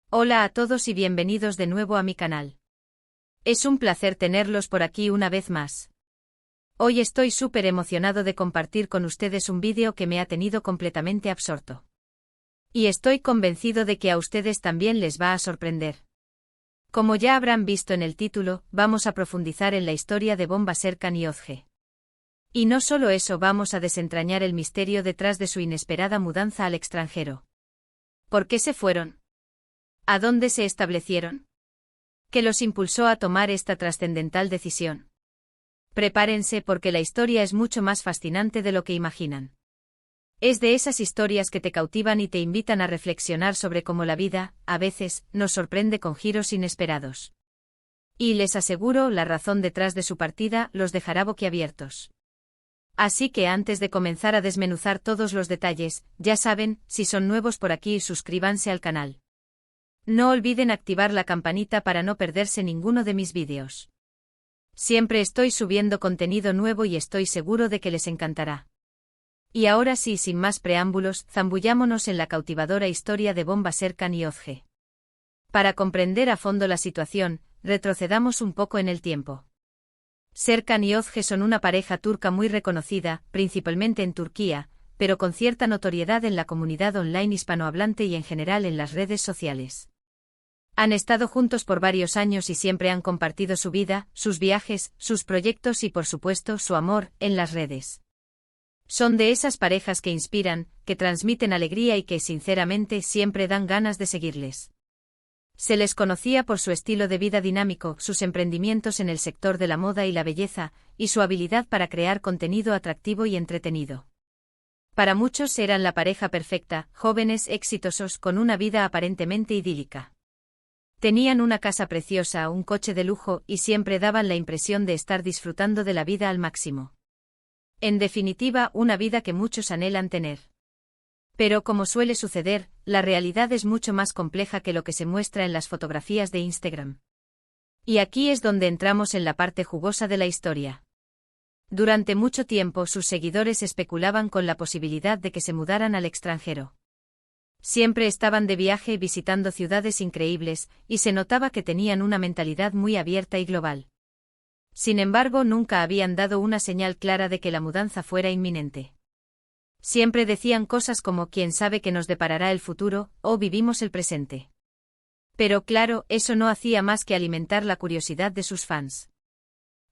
Hola a todos y bienvenidos de nuevo a mi canal. Es un placer tenerlos por aquí una vez más. Hoy estoy súper emocionado de compartir con ustedes un vídeo que me ha tenido completamente absorto. Y estoy convencido de que a ustedes también les va a sorprender. Como ya habrán visto en el título, vamos a profundizar en la historia de Bomba Serkan y Özge. Y no solo eso, vamos a desentrañar el misterio detrás de su inesperada mudanza al extranjero. ¿Por qué se fueron? ¿A dónde se establecieron? ¿Qué los impulsó a tomar esta trascendental decisión? Prepárense porque la historia es mucho más fascinante de lo que imaginan. Es de esas historias que te cautivan y te invitan a reflexionar sobre cómo la vida, a veces, nos sorprende con giros inesperados. Y les aseguro, la razón detrás de su partida los dejará boquiabiertos. Así que antes de comenzar a desmenuzar todos los detalles, ya saben, si son nuevos por aquí, suscríbanse al canal. No olviden activar la campanita para no perderse ninguno de mis vídeos. Siempre estoy subiendo contenido nuevo y estoy seguro de que les encantará. Y ahora sí, sin más preámbulos, zambullámonos en la cautivadora historia de Bomba Serkan y Özge. Para comprender a fondo la situación, retrocedamos un poco en el tiempo. Serkan y Özge son una pareja turca muy reconocida, principalmente en Turquía, pero con cierta notoriedad en la comunidad online hispanohablante y en general en las redes sociales. Han estado juntos por varios años y siempre han compartido su vida, sus viajes, sus proyectos y por supuesto su amor, en las redes. Son de esas parejas que inspiran, que transmiten alegría y que sinceramente siempre dan ganas de seguirles. Se les conocía por su estilo de vida dinámico, sus emprendimientos en el sector de la moda y la belleza, y su habilidad para crear contenido atractivo y entretenido. Para muchos eran la pareja perfecta, jóvenes exitosos con una vida aparentemente idílica. Tenían una casa preciosa, un coche de lujo y siempre daban la impresión de estar disfrutando de la vida al máximo. En definitiva, una vida que muchos anhelan tener. Pero como suele suceder, la realidad es mucho más compleja que lo que se muestra en las fotografías de Instagram. Y aquí es donde entramos en la parte jugosa de la historia. Durante mucho tiempo sus seguidores especulaban con la posibilidad de que se mudaran al extranjero. Siempre estaban de viaje visitando ciudades increíbles, y se notaba que tenían una mentalidad muy abierta y global. Sin embargo, nunca habían dado una señal clara de que la mudanza fuera inminente. Siempre decían cosas como «¿Quién sabe qué nos deparará el futuro?» o «¿Vivimos el presente?». Pero claro, eso no hacía más que alimentar la curiosidad de sus fans.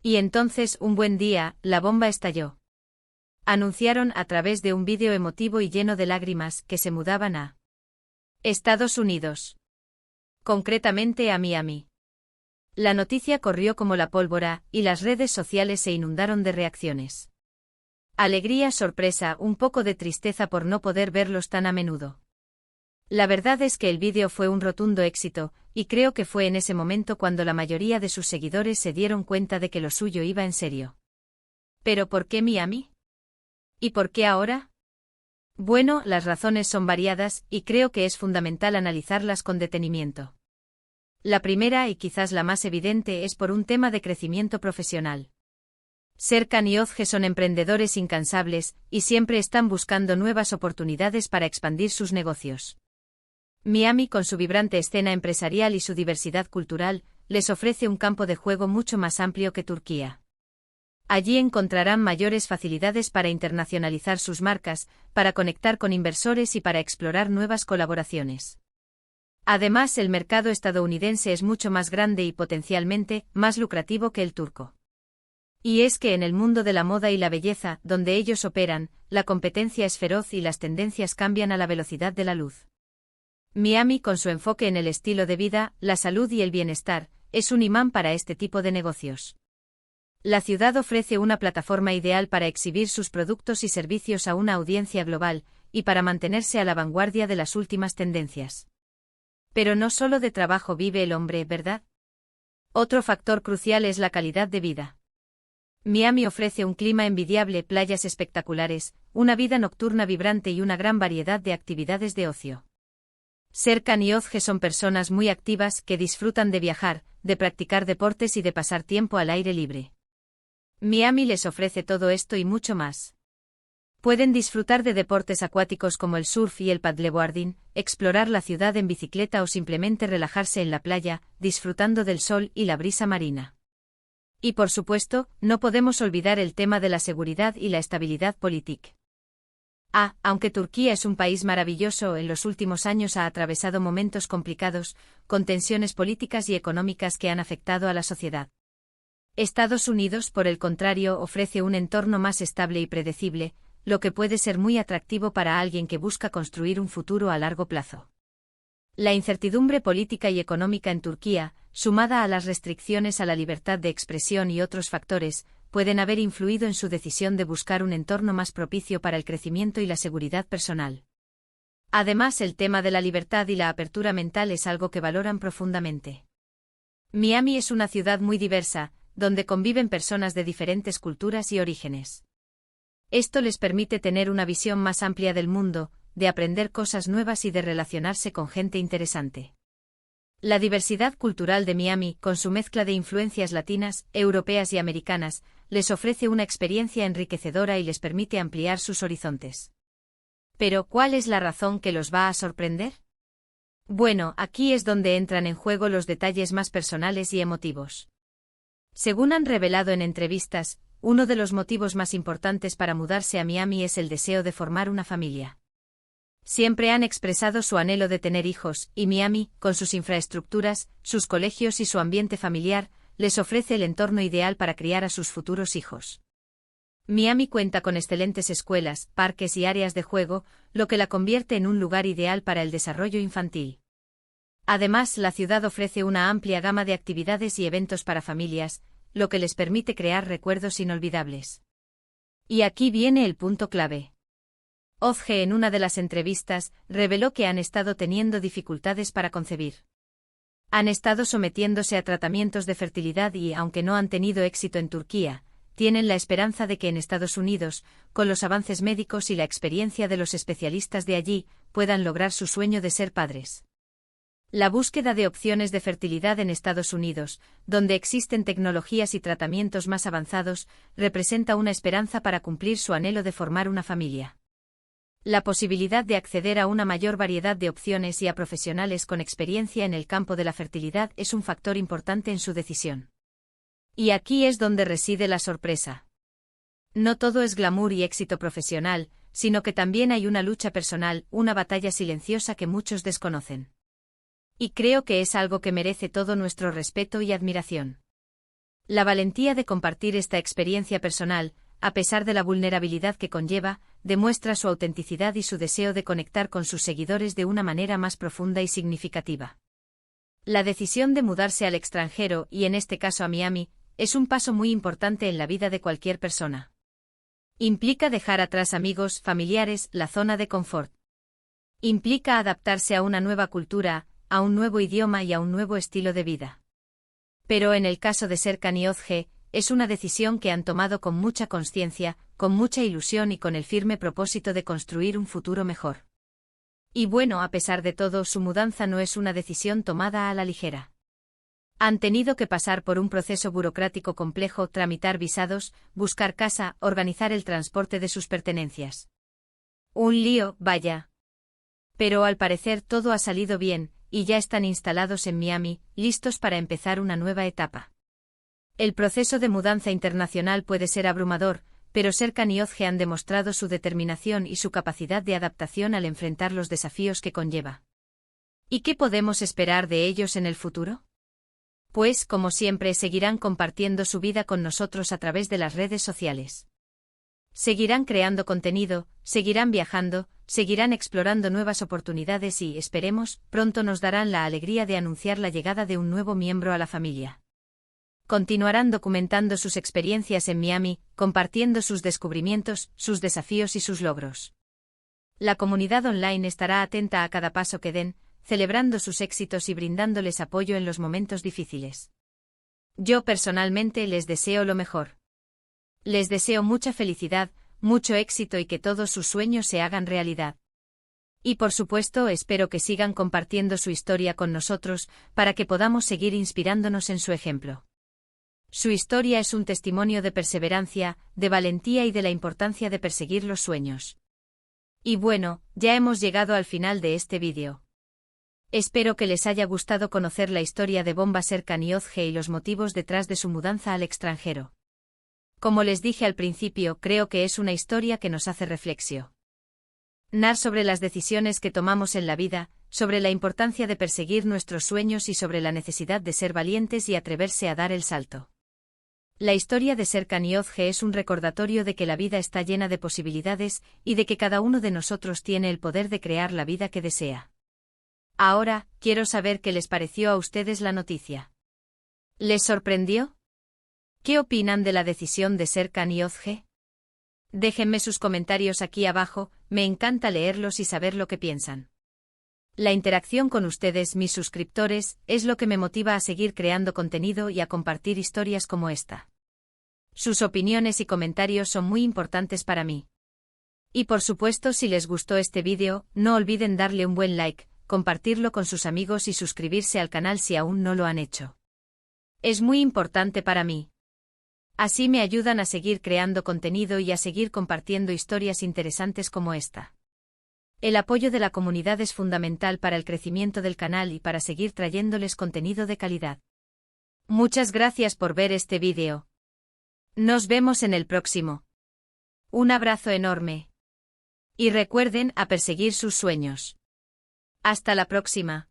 Y entonces, un buen día, la bomba estalló. Anunciaron a través de un vídeo emotivo y lleno de lágrimas que se mudaban a Estados Unidos. Concretamente a Miami. La noticia corrió como la pólvora, y las redes sociales se inundaron de reacciones. Alegría, sorpresa, un poco de tristeza por no poder verlos tan a menudo. La verdad es que el vídeo fue un rotundo éxito, y creo que fue en ese momento cuando la mayoría de sus seguidores se dieron cuenta de que lo suyo iba en serio. ¿Pero por qué Miami? ¿Y por qué ahora? Bueno, las razones son variadas, y creo que es fundamental analizarlas con detenimiento. La primera, y quizás la más evidente, es por un tema de crecimiento profesional. Serkan y Özge son emprendedores incansables, y siempre están buscando nuevas oportunidades para expandir sus negocios. Miami, con su vibrante escena empresarial y su diversidad cultural, les ofrece un campo de juego mucho más amplio que Turquía. Allí encontrarán mayores facilidades para internacionalizar sus marcas, para conectar con inversores y para explorar nuevas colaboraciones. Además, el mercado estadounidense es mucho más grande y potencialmente más lucrativo que el turco. Y es que en el mundo de la moda y la belleza, donde ellos operan, la competencia es feroz y las tendencias cambian a la velocidad de la luz. Miami, con su enfoque en el estilo de vida, la salud y el bienestar, es un imán para este tipo de negocios. La ciudad ofrece una plataforma ideal para exhibir sus productos y servicios a una audiencia global, y para mantenerse a la vanguardia de las últimas tendencias. Pero no solo de trabajo vive el hombre, ¿verdad? Otro factor crucial es la calidad de vida. Miami ofrece un clima envidiable, playas espectaculares, una vida nocturna vibrante y una gran variedad de actividades de ocio. Serkan y Özge son personas muy activas que disfrutan de viajar, de practicar deportes y de pasar tiempo al aire libre. Miami les ofrece todo esto y mucho más. Pueden disfrutar de deportes acuáticos como el surf y el paddleboarding, explorar la ciudad en bicicleta o simplemente relajarse en la playa, disfrutando del sol y la brisa marina. Y por supuesto, no podemos olvidar el tema de la seguridad y la estabilidad política. Aunque Turquía es un país maravilloso, en los últimos años ha atravesado momentos complicados, con tensiones políticas y económicas que han afectado a la sociedad. Estados Unidos, por el contrario, ofrece un entorno más estable y predecible, lo que puede ser muy atractivo para alguien que busca construir un futuro a largo plazo. La incertidumbre política y económica en Turquía, sumada a las restricciones a la libertad de expresión y otros factores, pueden haber influido en su decisión de buscar un entorno más propicio para el crecimiento y la seguridad personal. Además, el tema de la libertad y la apertura mental es algo que valoran profundamente. Miami es una ciudad muy diversa, donde conviven personas de diferentes culturas y orígenes. Esto les permite tener una visión más amplia del mundo, de aprender cosas nuevas y de relacionarse con gente interesante. La diversidad cultural de Miami, con su mezcla de influencias latinas, europeas y americanas, les ofrece una experiencia enriquecedora y les permite ampliar sus horizontes. Pero, ¿cuál es la razón que los va a sorprender? Bueno, aquí es donde entran en juego los detalles más personales y emotivos. Según han revelado en entrevistas, uno de los motivos más importantes para mudarse a Miami es el deseo de formar una familia. Siempre han expresado su anhelo de tener hijos, y Miami, con sus infraestructuras, sus colegios y su ambiente familiar, les ofrece el entorno ideal para criar a sus futuros hijos. Miami cuenta con excelentes escuelas, parques y áreas de juego, lo que la convierte en un lugar ideal para el desarrollo infantil. Además, la ciudad ofrece una amplia gama de actividades y eventos para familias, lo que les permite crear recuerdos inolvidables. Y aquí viene el punto clave. Ozge, en una de las entrevistas, reveló que han estado teniendo dificultades para concebir. Han estado sometiéndose a tratamientos de fertilidad y, aunque no han tenido éxito en Turquía, tienen la esperanza de que en Estados Unidos, con los avances médicos y la experiencia de los especialistas de allí, puedan lograr su sueño de ser padres. La búsqueda de opciones de fertilidad en Estados Unidos, donde existen tecnologías y tratamientos más avanzados, representa una esperanza para cumplir su anhelo de formar una familia. La posibilidad de acceder a una mayor variedad de opciones y a profesionales con experiencia en el campo de la fertilidad es un factor importante en su decisión. Y aquí es donde reside la sorpresa. No todo es glamour y éxito profesional, sino que también hay una lucha personal, una batalla silenciosa que muchos desconocen. Y creo que es algo que merece todo nuestro respeto y admiración. La valentía de compartir esta experiencia personal, a pesar de la vulnerabilidad que conlleva, demuestra su autenticidad y su deseo de conectar con sus seguidores de una manera más profunda y significativa. La decisión de mudarse al extranjero, y en este caso a Miami, es un paso muy importante en la vida de cualquier persona. Implica dejar atrás amigos, familiares, la zona de confort. Implica adaptarse a una nueva cultura, a un nuevo idioma y a un nuevo estilo de vida. Pero en el caso de Serkan y Ozge, es una decisión que han tomado con mucha conciencia, con mucha ilusión y con el firme propósito de construir un futuro mejor. Y bueno, a pesar de todo, su mudanza no es una decisión tomada a la ligera. Han tenido que pasar por un proceso burocrático complejo, tramitar visados, buscar casa, organizar el transporte de sus pertenencias. Un lío, vaya. Pero al parecer todo ha salido bien, y ya están instalados en Miami, listos para empezar una nueva etapa. El proceso de mudanza internacional puede ser abrumador, pero Serkan y Ozge han demostrado su determinación y su capacidad de adaptación al enfrentar los desafíos que conlleva. ¿Y qué podemos esperar de ellos en el futuro? Pues, como siempre, seguirán compartiendo su vida con nosotros a través de las redes sociales. Seguirán creando contenido, seguirán viajando, seguirán explorando nuevas oportunidades y, esperemos, pronto nos darán la alegría de anunciar la llegada de un nuevo miembro a la familia. Continuarán documentando sus experiencias en Miami, compartiendo sus descubrimientos, sus desafíos y sus logros. La comunidad online estará atenta a cada paso que den, celebrando sus éxitos y brindándoles apoyo en los momentos difíciles. Yo personalmente les deseo lo mejor. Les deseo mucha felicidad, mucho éxito y que todos sus sueños se hagan realidad. Y por supuesto espero que sigan compartiendo su historia con nosotros, para que podamos seguir inspirándonos en su ejemplo. Su historia es un testimonio de perseverancia, de valentía y de la importancia de perseguir los sueños. Y bueno, ya hemos llegado al final de este vídeo. Espero que les haya gustado conocer la historia de Bomba Serkan-Yozge y los motivos detrás de su mudanza al extranjero. Como les dije al principio, creo que es una historia que nos hace reflexionar sobre las decisiones que tomamos en la vida, sobre la importancia de perseguir nuestros sueños y sobre la necesidad de ser valientes y atreverse a dar el salto. La historia de Serkan-Yozge es un recordatorio de que la vida está llena de posibilidades y de que cada uno de nosotros tiene el poder de crear la vida que desea. Ahora, quiero saber qué les pareció a ustedes la noticia. ¿Les sorprendió? ¿Qué opinan de la decisión de Serkan-Yozge? Déjenme sus comentarios aquí abajo, me encanta leerlos y saber lo que piensan. La interacción con ustedes, mis suscriptores, es lo que me motiva a seguir creando contenido y a compartir historias como esta. Sus opiniones y comentarios son muy importantes para mí. Y por supuesto, si les gustó este vídeo, no olviden darle un buen like, compartirlo con sus amigos y suscribirse al canal si aún no lo han hecho. Es muy importante para mí. Así me ayudan a seguir creando contenido y a seguir compartiendo historias interesantes como esta. El apoyo de la comunidad es fundamental para el crecimiento del canal y para seguir trayéndoles contenido de calidad. Muchas gracias por ver este vídeo. Nos vemos en el próximo. Un abrazo enorme. Y recuerden a perseguir sus sueños. Hasta la próxima.